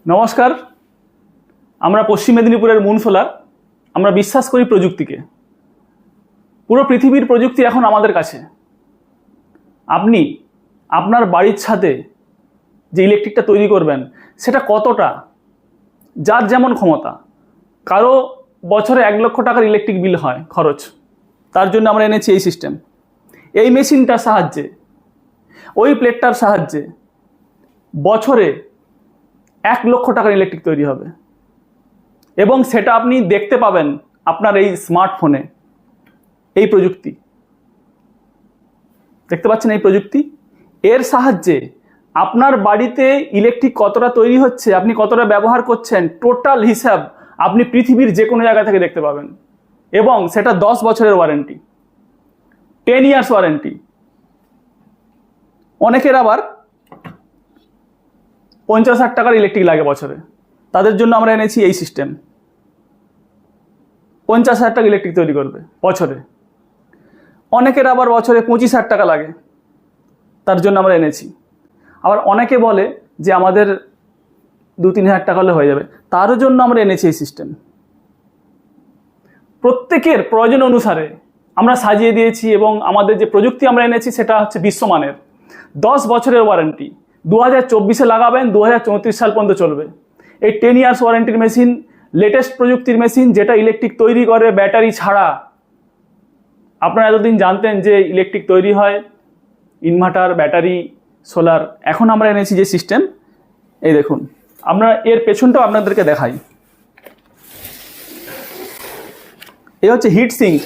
নমস্কার। আমরা পশ্চিম মেদিনীপুরের মুনসোলার। আমরা বিশ্বাস করি প্রযুক্তিকে। পুরো পৃথিবীর প্রযুক্তি এখন আমাদের কাছে। আপনি আপনার বাড়ির ছাদে যে ইলেকট্রিকটা তৈরি করবেন সেটা কতটা, যার যেমন ক্ষমতা। কারো বছরে 1 লক্ষ টাকার ইলেকট্রিক বিল হয় খরচ, তার জন্য আমরা এনেছি এই সিস্টেম। এই মেশিনটার সাহায্যে, ওই প্লেটটার সাহায্যে বছরে 1 লক্ষ টাকার ইলেকট্রিক তৈরি হবে এবং সেটা আপনি দেখতে পাবেন আপনার এই স্মার্টফোনে। এই প্রযুক্তি দেখতে পাচ্ছেন, এই প্রযুক্তি এর সাহায্যে আপনার বাড়িতে ইলেকট্রিক কতটা তৈরি হচ্ছে, আপনি কতটা ব্যবহার করছেন, টোটাল হিসাব আপনি পৃথিবীর যে কোনো জায়গা থেকে দেখতে পাবেন। এবং সেটা 10 বছরের ওয়ারেন্টি, 10 ইয়ার্স ওয়ারেন্টি। অনেকের আবার 50,000 টাকার ইলেকট্রিক লাগে বছরে, তাদের জন্য আমরা এনেছি এই সিস্টেম। 50,000 টাকা ইলেকট্রিক তৈরি করবে বছরে। অনেকের আবার বছরে 25,000 টাকা লাগে, তার জন্য আমরা এনেছি। আবার অনেকে বলে যে আমাদের 2-3 হাজার টাকা হলে হয়ে যাবে, তার জন্য আমরা এনেছি এই সিস্টেম। প্রত্যেকের প্রয়োজন অনুসারে আমরা সাজিয়ে দিয়েছি এবং আমাদের যে প্রযুক্তি আমরা এনেছি সেটা হচ্ছে বিশ্বমানের। 10 বছরের ওয়ারেন্টি, 2024-এ লাগাবেন, 2034 সাল পর্যন্ত চলবে। এই 10 ইয়ার্স ওয়ারেন্টির মেশিন, লেটেস্ট প্রযুক্তির মেশিন, যেটা ইলেকট্রিক তৈরি করে ব্যাটারি ছাড়া। আপনারা এতদিন জানতেন যে ইলেকট্রিক তৈরি হয় ইনভার্টার, ব্যাটারি, সোলার। এখন আমরা এনেছি যে সিস্টেম, এই দেখুন। আমরা এর পেছনটাও আপনাদেরকে দেখাই। এই হচ্ছে হিট সিঙ্ক,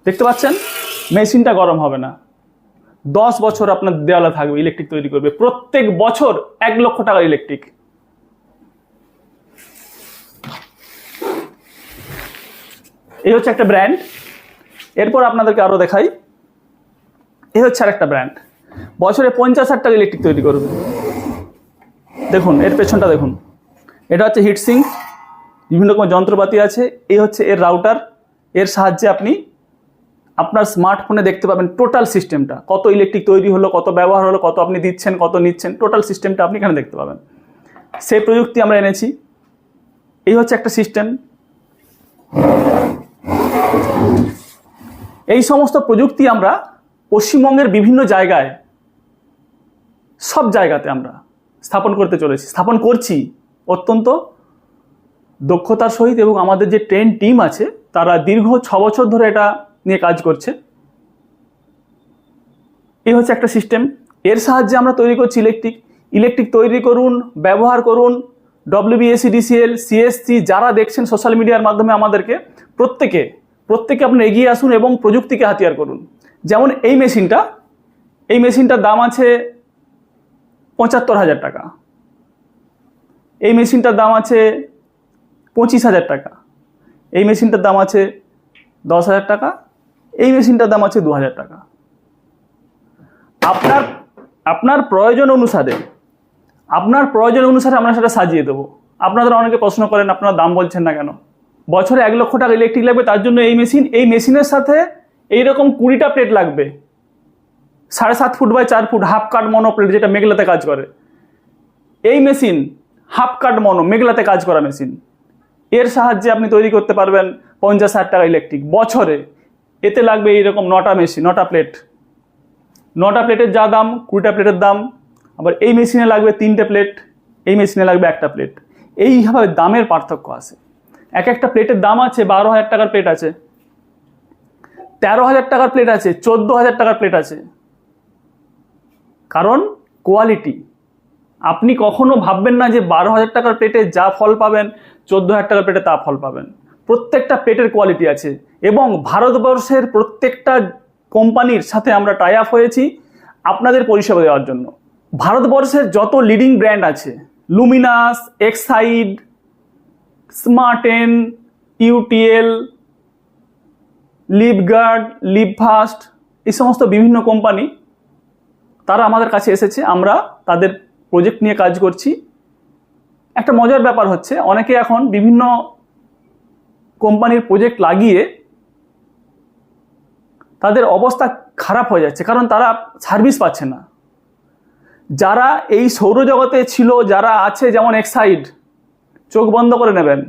দেখতে পাচ্ছেন? মেশিনটা গরম হবে না। 10 বছর আপনার দেওয়ালে থাকবে, ইলেকট্রিক তৈরি করবে প্রত্যেক বছর 1 লক্ষ টাকার ইলেকট্রিক। এই হচ্ছে একটা ব্র্যান্ড। এরপর আপনাদেরকে আরো দেখাই। এই হচ্ছে আরেকটা ব্র্যান্ড, বছরে 50,000 টাকা ইলেকট্রিক তৈরি করবে। দেখুন এর পেছনটা দেখুন। এটা হচ্ছে হিট সিঙ্ক, বিভিন্ন রকম যন্ত্রপাতি আছে। এই হচ্ছে এর রাউটার। এর সাহায্যে আপনি আপনার স্মার্টফোনে দেখতে পাবেন টোটাল সিস্টেমটা, কত ইলেকট্রিক তৈরি হলো, কত ব্যবহার হলো, কত আপনি দিচ্ছেন, কত নিচ্ছেন, টোটাল সিস্টেমটা আপনি এখানে দেখতে পাবেন। সেই প্রযুক্তি আমরা এনেছি। এই হচ্ছে একটা সিস্টেম। এই সমস্ত প্রযুক্তি আমরা পশ্চিমবঙ্গের বিভিন্ন জায়গায়, সব জায়গাতে আমরা স্থাপন করতে চলেছি, স্থাপন করছি অত্যন্ত দক্ষতার সহিত। এবং আমাদের যে ট্রেন টিম আছে তারা দীর্ঘ 6 বছর ধরে এটা নিয়ে কাজ করছে। এই হচ্ছে একটা সিস্টেম। এর সাহায্যে আমরা তৈরি করছি ইলেকট্রিক তৈরি করুন, ব্যবহার করুন। WBSEDCL, CSC যারা দেখছেন সোশ্যাল মিডিয়ার মাধ্যমে আমাদেরকে, প্রত্যেকে আপনি এগিয়ে আসুন এবং প্রযুক্তিকে হাতিয়ার করুন। যেমন এই মেশিনটার দাম আছে 75,000 টাকা। এই মেশিনটার দাম আছে 25,000 টাকা। এই মেশিনটার দাম আছে 10,000 টাকা। এই মেশিনটার দাম আছে 2,000 টাকা। আপনার প্রয়োজন অনুসারে আমরা সেটা সাজিয়ে দেবো। আপনারা অনেকে প্রশ্ন করেন আপনারা দাম বলছেন না কেন। বছরে 1 লক্ষ টাকা ইলেকট্রিক লাগবে, তার জন্য এই মেশিনের সাথে এইরকম 20টা প্লেট লাগবে। 7.5 foot by 4 foot half cut mono plate, যেটা মেঘলাতে কাজ করে। এই মেশিন হাফ কাট মনো মেঘলাতে কাজ করা মেশিন। এর সাহায্যে আপনি তৈরি করতে পারবেন 50,000 টাকা ইলেকট্রিক বছরে। এতে লাগবে এইরকম 9টা প্লেট। 9টা প্লেটের যা দাম, 20টা প্লেটের দাম। আবার এই মেশিনে লাগবে 3টে প্লেট, এই মেশিনে লাগবে 1টা প্লেট। এইভাবে দামের পার্থক্য আছে। একটা প্লেটের দাম আছে 12,000 টাকার প্লেট আছে, 13,000 টাকার প্লেট আছে, 14,000 টাকার প্লেট আছে। কারণ কোয়ালিটি। আপনি কখনো ভাববেন না যে 12,000 টাকার প্লেটে যা ফল পাবেন 14,000 টাকার প্লেটে তা ফল পাবেন। প্রত্যেকটা প্লেটের কোয়ালিটি আছে। এবং ভারতবর্ষের প্রত্যেকটা কোম্পানির সাথে আমরা টাই আপ হয়েছি আপনাদের পরিষেবা দেওয়ার জন্য। ভারতবর্ষের যত লিডিং ব্র্যান্ড আছে, লুমিনাস, এক্সাইড, স্মার্টেন, UTL, লিভগার্ড, লিভফাস্ট, এই সমস্ত বিভিন্ন কোম্পানি, তারা আমাদের কাছে এসেছে। আমরা তাদের প্রজেক্ট নিয়ে কাজ করছি। একটা মজার ব্যাপার হচ্ছে, অনেকে এখন বিভিন্ন কোম্পানির প্রজেক্ট লাগিয়ে তাদের অবস্থা খারাপ হয়ে যাচ্ছে, কারণ তারা সার্ভিস পাচ্ছে না। যারা এই সৌরজগতে ছিল, যারা আছে, যেমন এক্সাইড, চোখ বন্ধ করে নেবেন।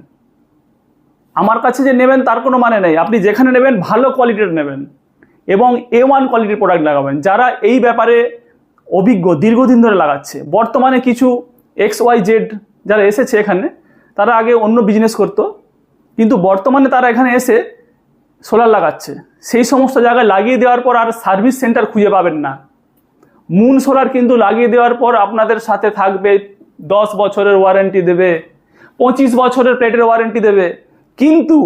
আমার কাছে যে নেবেন তার কোনো মানে নেই, আপনি যেখানে নেবেন ভালো কোয়ালিটির নেবেন এবং A1 কোয়ালিটির প্রোডাক্ট লাগাবেন। যারা এই ব্যাপারে অভিজ্ঞ, দীর্ঘদিন ধরে লাগাচ্ছে, বর্তমানে কিছু XYZ যারা এসেছে এখানে, তারা আগে অন্য বিজনেস করতো, কিন্তু বর্তমানে তারা এখানে এসে সোলার লাগাচ্ছে। সেই সমস্ত জায়গায় লাগিয়ে দেওয়ার পর আর সার্ভিস সেন্টার খুঁজে পাবেন না। মুন সোলার কিন্তু লাগিয়ে দেওয়ার পর আপনাদের সাথে থাকবে, 10 বছরের ওয়ারেন্টি দেবে, 25 বছরের প্লেটের ওয়ারেন্টি দেবে। কিন্তু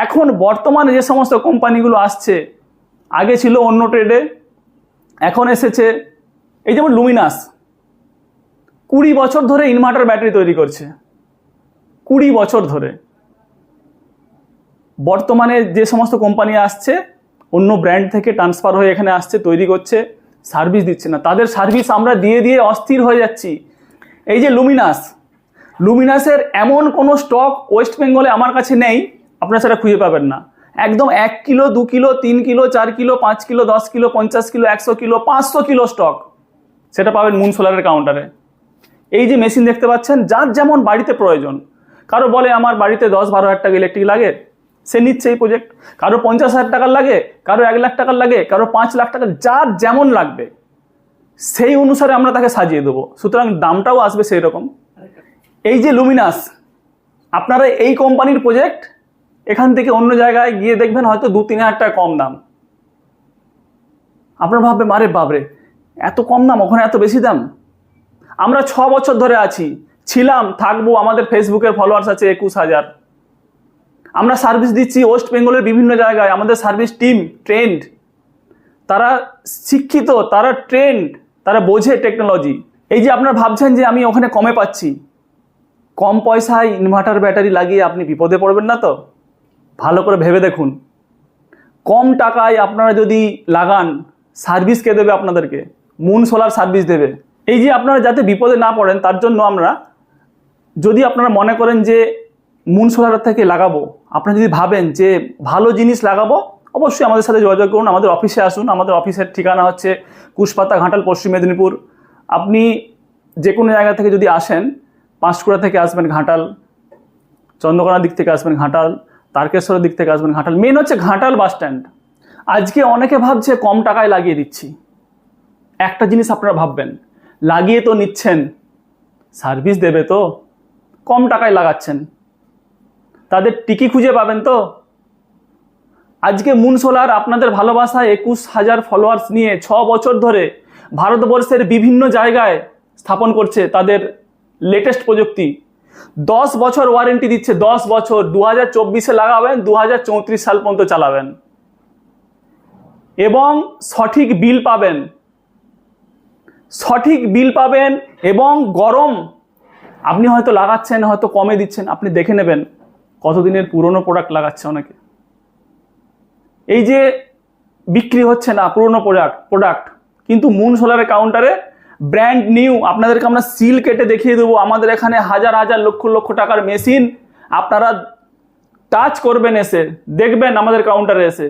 এখন বর্তমানে যে সমস্ত কোম্পানিগুলো আসছে, আগে ছিল অন্য ট্রেডে, এখন এসেছে এই যেমন লুমিনাস, 20 বছর ধরে ইনভার্টার ব্যাটারি তৈরি করছে, 20 বছর ধরে। বর্তমানে যে সমস্ত কোম্পানি আসছে অন্য ব্র্যান্ড থেকে ট্রান্সফার হয়ে এখানে আসছে, তৈরি করছে, সার্ভিস দিচ্ছে না। তাদের সার্ভিস আমরা দিয়ে দিয়ে অস্থির হয়ে যাচ্ছি। এই যে লুমিনাসের এমন কোনো স্টক ওয়েস্ট বেঙ্গলে আমার কাছে নেই আপনারা সেটা খুঁজে পাবেন না। একদম 1 kilo, 2 kilo, 3 kilo, 4 kilo, 5 kilo, 10 kilo, 50 kilo, 100 kilo, 500 kilo stock সেটা পাবেন মুন সোলারের কাউন্টারে। এই যে মেশিন দেখতে পাচ্ছেন, যার যেমন বাড়িতে প্রয়োজন, কারো বলে আমার বাড়িতে 10-12 হাজার টাকা ইলেকট্রিক লাগে, সে নিচ্ছে এই প্রজেক্ট। কারো 50,000 টাকার লাগে, কারো 1 লাখ টাকার লাগে, কারো 5 লাখ টাকার, যার যেমন লাগবে সেই অনুসারে আমরা তাকে সাজিয়ে দেবো। সুতরাং দামটাও আসবে সেই রকম। এই যে লুমিনাস, আপনারা এই কোম্পানির প্রজেক্ট এখান থেকে অন্য জায়গায় গিয়ে দেখবেন হয়তো 2-3 হাজার টাকা কম দাম। আপনারা ভাববেন আরে বাবরে এত কম দাম, ওখানে এত বেশি দাম। আমরা 6 বছর ধরে আছি, ছিলাম, থাকবো। আমাদের ফেসবুকের ফলোয়ার্স আছে 21,000। আমরা সার্ভিস দিচ্ছি ওয়েস্ট বেঙ্গলের বিভিন্ন জায়গায়। আমাদের সার্ভিস টিম ট্রেন্ড, তারা শিক্ষিত, তারা ট্রেন্ড, তারা বোঝে টেকনোলজি। এই যে আপনারা ভাবছেন যে আমি ওখানে কমে পাচ্ছি, কম পয়সায় ইনভার্টার ব্যাটারি লাগিয়ে আপনি বিপদে পড়বেন না তো? ভালো করে ভেবে দেখুন। কম টাকায় আপনারা যদি লাগান, সার্ভিস কে দেবে আপনাদেরকে? মুন সোলার সার্ভিস দেবে। এই যে আপনারা যাতে বিপদে না পড়েন তার জন্য আমরা, যদি আপনারা মনে করেন যে মুন সোলার থেকে লাগাবো, আপনারা যদি ভাবেন যে ভালো জিনিস লাগাবো, অবশ্যই আমাদের সাথে যোগাযোগ করুন, আমাদের অফিসে আসুন। আমাদের অফিসের ঠিকানা হচ্ছে কুশপাতা, ঘাটাল, পশ্চিম মেদিনীপুর। আপনি যে কোনো জায়গা থেকে যদি আসেন, পাঁশকুড়া থেকে আসবেন ঘাটাল, চন্দ্রকোনার দিক থেকে আসবেন ঘাটাল, তারকেশ্বরের দিক থেকে আসবেন ঘাটাল। মেন হচ্ছে ঘাটাল বাস স্ট্যান্ড। আজকে অনেকে ভাবছে কম টাকায় লাগিয়ে দিচ্ছি। একটা জিনিস আপনারা ভাববেন, লাগিয়ে তো নিচ্ছেন, সার্ভিস দেবে তো? কম টাকায় লাগাচ্ছেন, তাদের টিকি খুঁজে পাবেন তো? আজকে মুন সোলার আপনাদের ভালোবাসায় 21,000 ফলোয়ার্স নিয়ে 6 বছর ধরে ভারতবর্ষের বিভিন্ন জায়গায় স্থাপন করছে তাদের লেটেস্ট প্রযুক্তি। 10 বছর ওয়ারেন্টি দিচ্ছে, 10 বছর। 2024-এ লাগাবেন, 2034 সাল পর্যন্ত চালাবেন এবং সঠিক বিল পাবেন, সঠিক বিল পাবেন। এবং গরম, আপনি হয়তো লাগাচ্ছেন, হয়তো কমে দিচ্ছেন, আপনি দেখে নেবেন কতদিনের পুরনো প্রোডাক্ট লাগাচ্ছে অনেকে। এই যে বিক্রি হচ্ছে না পুরনো প্রোডাক্ট, কিন্তু মুন সোলারের কাউন্টারে ব্র্যান্ড নিউ আপনাদেরকে আমরা সিল কেটে দেখিয়ে দেবো। আমাদের এখানে হাজার হাজার লক্ষ লক্ষ টাকার মেশিন, আপনারা টাচ করবেন, এসে দেখবেন আমাদের কাউন্টারে এসে।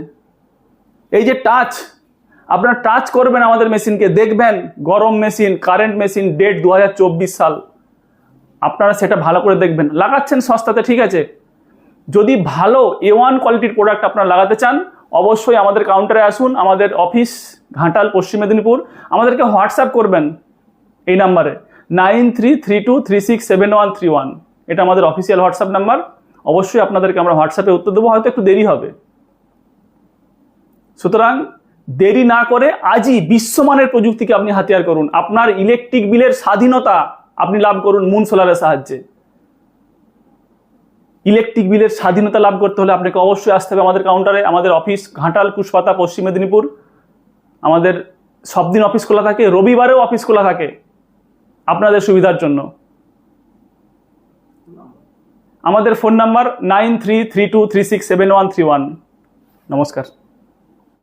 এই যে টাচ, আপনারা টাচ করবেন আমাদের মেশিনকে, দেখবেন গরম মেশিন, কারেন্ট মেশিন, ডেট 2024 সাল। আপনারা সেটা ভালো করে দেখবেন। লাগাচ্ছেন সস্তাতে, ঠিক আছে। যদি ভালো A1 কোয়ালিটির প্রোডাক্ট আপনারা লাগাতে চান, অবশ্যই আমাদের কাউন্টারে আসুন। আমাদের অফিস ঘাটাল, পশ্চিম মেদিনীপুর। আমাদেরকে হোয়াটসঅ্যাপ করবেন এই নাম্বারে 9332367131। এটা আমাদের অফিসিয়াল হোয়াটসঅ্যাপ নাম্বার। অবশ্যই আপনাদেরকে আমরা হোয়াটসঅ্যাপে উত্তর দেবো, হয়তো একটু দেরি হবে। সুতরাং দেরি না করে আজই বিশ্বমানের প্রযুক্তিকে আপনি হাতিয়ার করুন। আপনার ইলেকট্রিক বিলের স্বাধীনতা আপনি লাভ করুন মুন সোলারের সাহায্যে। ইলেকট্রিক বিলের স্বাধীনতা লাভ করতে হলে আপনাকে অবশ্যই আসতে হবে আমাদের কাউন্টারে। আমাদের অফিস ঘাটাল, কুশপাতা, পশ্চিম মেদিনীপুর। আমাদের সব দিন অফিস খোলা থাকে, রবিবারেও অফিস খোলা থাকে আপনাদের সুবিধার জন্য। আমাদের ফোন নাম্বার 9332367131। নমস্কার।